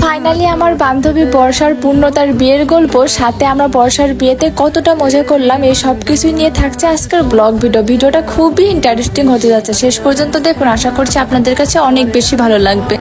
Finally আমার বান্ধবী বর্ষার পূর্ণতার বিয়ের গল্প, সাথে আমরা বর্ষার বিয়েতে কতটা মজা করলাম, এই সব কিছু নিয়ে থাকছে আজকের ব্লগ ভিডিওটা খুবই ইন্টারেস্টিং হতে যাচ্ছে। শেষ পর্যন্ত দেখুন, আশা করছি আপনাদের কাছে অনেক বেশি ভালো লাগবে।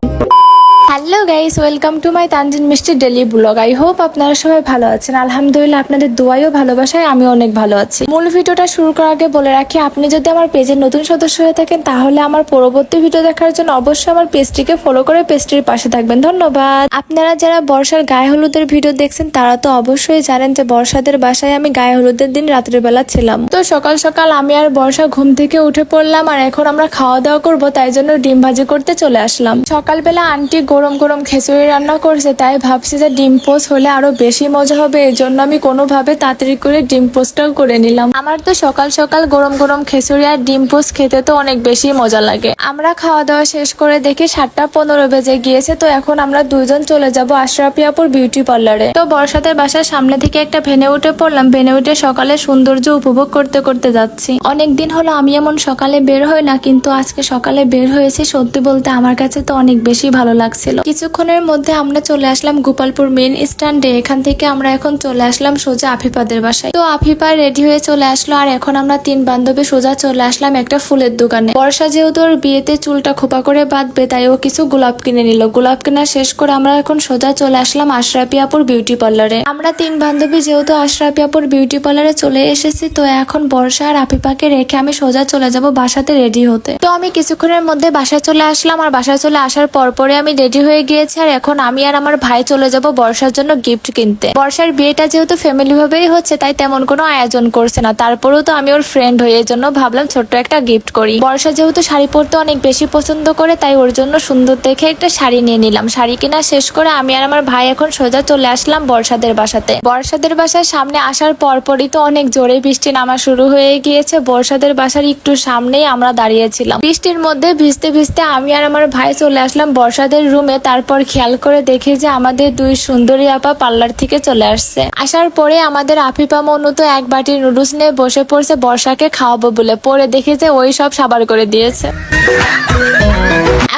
Hello guys, welcome to my Tanjin Mishti daily blog. I hope আপনারা সবাই ভালো আছেন। আলহামদুলিল্লাহ, আপনাদের দোয়াই ও ভালোবাসায় আমি অনেক ভালো আছি। মূল ভিডিওটা শুরু করার আগে বলে রাখি, আপনি যদি আমার পেজের নতুন সদস্য হয়ে থাকেন তাহলে আমার পরবর্তী ভিডিও দেখার জন্য অবশ্যই আমার পেজটিকে ফলো করে পেজটির পাশে থাকবেন। ধন্যবাদ। আপনারা যারা বর্ষার গায়ে হলুদের ভিডিও দেখছেন তারা তো অবশ্যই জানেন যে বর্ষাদের বাসায় আমি গায়ে হলুদের দিন রাত্রের বেলা ছিলাম। তো সকাল সকাল আমি আর বর্ষা ঘুম থেকে উঠে পড়লাম, আর এখন আমরা খাওয়া দাওয়া করবো, তাই জন্য ডিম ভাজি করতে চলে আসলাম। সকালবেলা আন্টি গরম গরম খিচুড়ি রান্না করছে, তাই ভাবছি যে ডিম পোস্ট হলে আরো বেশি মজা হবে। এই জন্য আমি কোনোভাবে তাড়াতাড়ি করে ডিম পোস্টটাও করে নিলাম। আমার তো সকাল সকাল গরম গরম খিচুড়ি আর ডিম পোস্ট খেতে তো অনেক বেশি মজা লাগে। আমরা খাওয়া দাওয়া শেষ করে দেখি 7:15 বেজে গিয়েছে। তো এখন আমরা দুইজন চলে যাব আশরাফি আপুর বিউটি পার্লারে। তো বর্ষাদের বাসার সামনে থেকে একটা ভেনে উঠে পড়লাম। ভেনে উঠে সকালে সৌন্দর্য উপভোগ করতে করতে যাচ্ছি। অনেকদিন হলো আমি এমন সকালে বের হই না, কিন্তু আজকে সকালে বের হয়েছি। সত্যি বলতে আমার কাছে তো অনেক বেশি ভালো লাগছিল। কিছুক্ষণের মধ্যে আমরা চলে আসলাম গোপালপুর মেন স্ট্যান্ডে। এখান থেকে আমরা এখন চলে আসলাম সোজা আফিফাদের বাসায়। তো আফিফা রেডি হয়ে চলে আসলো, আর এখন আমরা 3 বান্ধবী সোজা চলে আসলাম একটা ফুলের দোকানে। বর্ষা যেহেতু ওর বিয়েতে চুলটা খোপা করে বাঁধবে, তাই ও কিছু গোলাপ কিনে নিল। গোলাপ কেনা শেষ করে আমরা এখন সোজা চলে আসলাম আশরাফি আপুর বিউটি পার্লারে। আমরা 3 বান্ধবী যেহেতু আশরাফি আপুর বিউটি পার্লারে চলে এসেছি, তো এখন বর্ষা আর আফিফাকে রেখে আমি সোজা চলে যাব বাসাতে রেডি হতে। তো আমি কিছুক্ষণের মধ্যে বাসায় চলে আসলাম, আর বাসায় চলে আসার পরে আমি রেডি হয়ে গিয়েছি। আর এখন আমি আর আমার ভাই চলে যাব বর্ষার জন্য গিফট কিনতে। বর্ষার বিয়েটা যেহেতু ফ্যামিলি ভাবেই হচ্ছে, তাই তেমন কোনো আয়োজন করছে না। তারপরেও তো আমি ওর ফ্রেন্ড হয়ে, এই জন্য ভাবলাম ছোট্ট একটা গিফট করি। বর্ষা যেহেতু শাড়ি পরতে অনেক বেশি পছন্দ করে, তাই ওর জন্য সুন্দর দেখে একটা শাড়ি নিয়ে নিলাম। শাড়ি কেনা শেষ করে আমি আর আমার ভাই এখন সোজা চলে আসলাম বর্ষাদের বাসাতে। বর্ষাদের বাসার সামনে আসার পরই তো অনেক জোরে বৃষ্টি নামা শুরু হয়ে গিয়েছে। বর্ষাদের বাসার একটু সামনেই আমরা দাঁড়িয়েছিলাম। বৃষ্টির মধ্যে ভিজতে ভিজতে আমি আর আমার ভাই চলে আসলাম বর্ষাদের রুমে। তারপর খেয়াল করে দেখি যে আমাদের 2 সুন্দরী আপা পার্লার থেকে চলে আসছে। আসার পরে আমাদের আফিফা মনু তো এক বাটি নুডলস নিয়ে বসে পড়ছে বর্ষাকে খাওয়াবো বলে। পরে দেখি যে ওই সব সাবার করে দিয়েছে।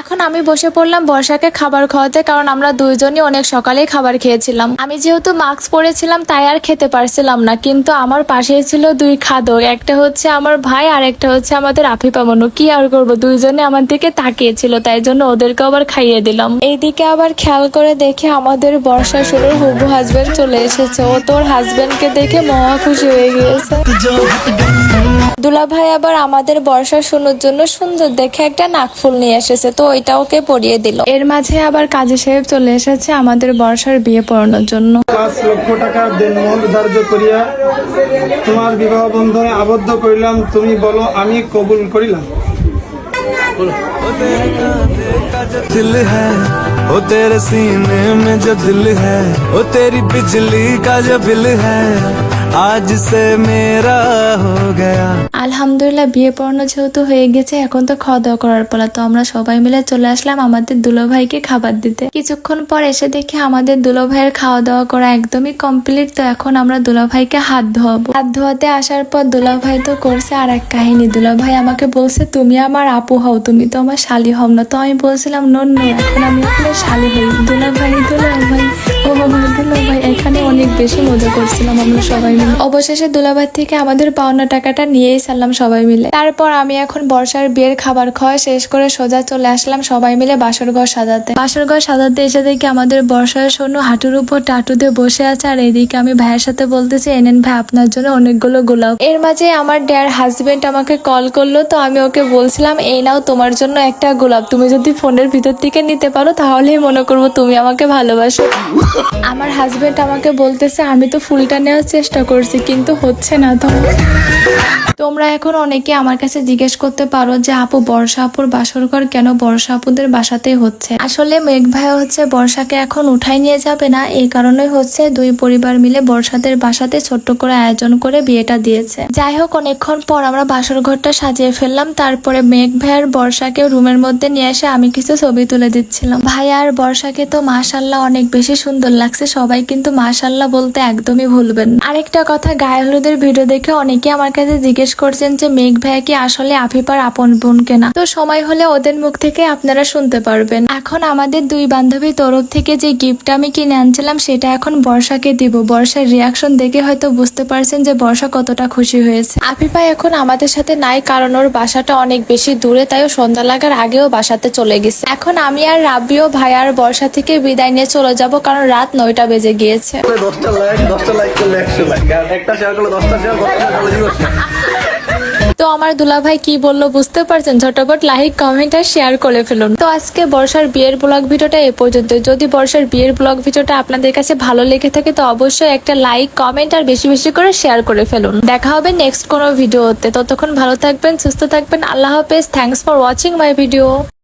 এখন আমি বসে পড়লাম বর্ষাকে খাবার খাওয়াতে, কারণ আমরা দুইজনই অনেক সকালেই খাবার খেয়েছিলাম। আমি যেহেতু মাস্ক পরেছিলাম তাই আর খেতে পারছিলাম না, কিন্তু আমার পাশেই ছিল 2 খাদক। একটা হচ্ছে আমার ভাই আর একটা হচ্ছে আমাদের আফিফা মনু। কি আর করবো, দুইজনে আমার দিকে তাকিয়েছিল, তাই জন্য ওদেরকে আবার খাইয়ে দিলাম। এইদিকে আবার খেয়াল করে দেখে আমাদের বর্ষা শুরুর হুবু হাজবেন্ড চলে এসেছে। ও তোর হাজবেন্ডকে দেখে মহা খুশি হয়ে গিয়েছে। দুলা ভাই আবার আমাদের বর্ষা শুনুর জন্য সুন্দর দেখে একটা নাকফুল নিয়ে এসেছে, তো ওইটা ওকে পরিয়ে দিল। এর মাঝে আবার কাজী সাহেব চলে এসেছে আমাদের বর্ষার বিয়ে পড়ানোর জন্য। 5 লক্ষ টাকা দেনমোহর ধার্য করিয়া তোমার বিবাহ বন্ধনে আবদ্ধ করিলাম। তুমি বলো, আমি কবুল করিলাম। दिल है वो तेरे सीने में जो दिल है, वो तेरी बिजली का जो बिल है, आज से मेरा हो गया। আলহামদুলিল্লাহ, বিয়ে পড়ানো যেহেতু হয়ে গেছে, এখন তো খাওয়া দাওয়া করার পালা। তো আমরা সবাই মিলে চলে আসলাম আমাদের দুলো ভাইকে খাবার দিতে। কিছুক্ষণ পর এসে দেখি আমাদের দুলো ভাইয়ের খাওয়া দাওয়া করা একদমই কমপ্লিট। তো এখন আমরা দুলো ভাইকে হাত ধোয়াবো। হাত ধোয়াতে আসার পর দুলো ভাই তো করছে আর এক কাহিনী। দুলো ভাই আমাকে বলছে, তুমি আমার আপু হও, তুমি তো আমার শালি হও না। তো আমি বলছিলাম নো, এখন আমি আপনার শালি হই। দুলা ভাই ও দুলা ভাই, এখানে অনেক বেশি মজা করছিলাম আমরা সবাই মিলে। অবশেষে দুলা ভাই থেকে আমাদের পাওনা টাকাটা নিয়েই ছাড়লাম সবাই মিলে। তারপর আমি এখন বর্ষার বিয়ের খাবার খাওয়া শেষ করে সোজা চলে আসলাম সবাই মিলে বাসরঘর সাজাতে। বাসরঘর সাজাতে এসে দেখি আমাদের বর্ষার সোনু হাঁটুর উপর টাটু দিয়ে বসে আছে, আর এদিকে আমি ভাইয়ের সাথে বলতেছি, এনেন ভাই আপনার জন্য অনেকগুলো গোলাপ। এর মাঝে আমার ড্যার হাজবেন্ড আমাকে কল করলো। তো আমি ওকে বলছিলাম, এই নাও তোমার জন্য একটা গোলাপ, তুমি যদি ফোনের ভিতর থেকে নিতে পারো তাহলেই মনে করবো তুমি আমাকে ভালোবাসো। আমার হাজবেন্ড আমাকে বলতেছে, আমি তো ফুলটা নেওয়ার চেষ্টা করছি কিন্তু হচ্ছে না। তোমরা এখন অনেকে আমার কাছে জিজ্ঞেস করতে পারো যে আপু, বর্ষা আপুর বাসরঘর কেন বর্ষা আপুদের বাসাতেই হচ্ছে? আসলে মেঘ ভাই হচ্ছে বর্ষাকে এখন উঠাই নিয়ে যাবে না, এই কারণে হচ্ছে 2 পরিবার মিলে বর্ষাদের বাসাতে ছোট্ট করে আয়োজন করে বিয়েটা দিয়েছে। যাই হোক, অনেকক্ষণ পর আমরা বাসরঘরটা সাজিয়ে ফেললাম। তারপরে মেঘ ভাই আর বর্ষাকে রুমের মধ্যে নিয়ে এসে আমি কিছু ছবি তুলে দিচ্ছিলাম। ভাই আর বর্ষাকে তো মাশাআল্লাহ অনেক বেশি সুন্দর লাগছে। সবাই কিন্তু মাশাআল্লাহ ইনশাল্লাহ বলতে একদমই ভুলবেন না। আরেকটা কথা, গায়ে হলুদের ভিডিও দেখে অনেকে আমার কাছে জিজ্ঞেস করছেন যে মেঘ ভাইয়া কি আসলে আফিফার আপন বোন কেনা? তো সময় হলে ওদের মুখ থেকে আপনারা শুনতে পারবেন। এখন আমাদের দুই বান্ধবীর তরফ থেকে যে গিফটটা আমি কিনে আনছিলাম সেটা এখন বর্ষাকে দিব। বর্ষার রিয়াকশন দেখে হয়তো বুঝতে পারছেন যে বর্ষা কতটা খুশি হয়েছে। আফিফা এখন আমাদের সাথে নাই, কারণ ওর বাসাটা অনেক বেশি দূরে, তাই ও সন্ধ্যা লাগার আগেও বাসাতে চলে গেছে। এখন আমি আর রাব্বিও ভাই আর বর্ষা থেকে বিদায় নিয়ে চলে যাব, কারণ রাত 9টা বেজে গিয়েছে। 10টা লাইক করলে 100 লাইক, আর একটা শেয়ার করলে 10টা শেয়ার করতে। তো আমার দুলা ভাই কি বললো বুঝতে পারছেন? ঝটপট লাইক কমেন্ট আর শেয়ার করে ফেলুন। তো আজকে বর্ষার বিয়ের ব্লগ ভিডিওটা এ পর্যন্ত। যদি বর্ষার বিয়ের ব্লগ ভিডিওটা আপনাদের কাছে ভালো লেগে থাকে তো অবশ্যই একটা লাইক কমেন্ট আর বেশি বেশি করে শেয়ার করে ফেলুন। দেখা হবে নেক্সট কোনো ভিডিওতে। ততক্ষণ ভালো থাকবেন, সুস্থ থাকবেন। আল্লাহ হাফেজ। Thanks for watching my video.